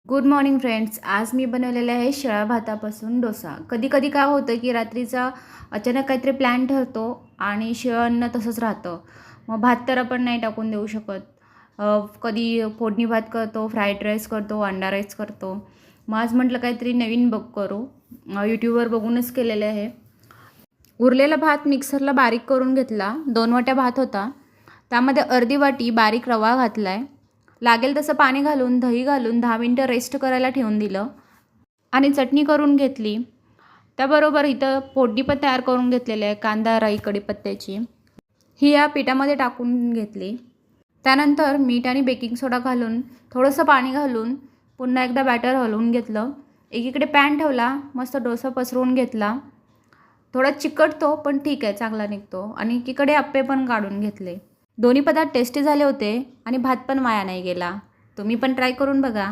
Good morning friends. आज मी बनवलेला आहे शिळ्या भातापासून डोसा. कधी कधी काय होतं की रात्रीचा अचानक काहीतरी प्लॅन ठरतो आणि शिळं अन्न तसंच राहतं. मग भात तर आपण नाही टाकून देऊ शकत. कधी फोडणी भात करतो, फ्राईड राईस करतो, अंडा राईस करतो. मग आज म्हटलं काहीतरी नवीन करू. यूट्यूबवर बघूनच केलेलं आहे. उरलेला भात मिक्सरला बारीक करून घेतला. 2 वाट्या भात होता. त्यामध्ये अर्धी वाटी बारीक रवा घातला आहे. लागेल तसं पाणी घालून, दही घालून 10 मिनटं रेस्ट करायला ठेवून दिलं आणि चटणी करून घेतली. त्याबरोबर इथं फोडणी पण तयार करून घेतलेली आहे, कांदा, राई, कढीपत्त्याची. ही या पिठामध्ये टाकून घेतली. त्यानंतर मीठ आणि बेकिंग सोडा घालून थोडंसं पाणी घालून पुन्हा एकदा बॅटर हलवून घेतलं. एकीकडे पॅन ठेवला, मस्त डोसा पसरवून घेतला. थोडा चिकटतो पण ठीक आहे, चांगला निघतो. आणि एकीकडे अप्पे पण काढून घेतले. दोन्ही पदार्थ टेस्टी झाले होते आणि भात पण वाया नाही गेला. तुम्ही पण ट्राय करून बघा.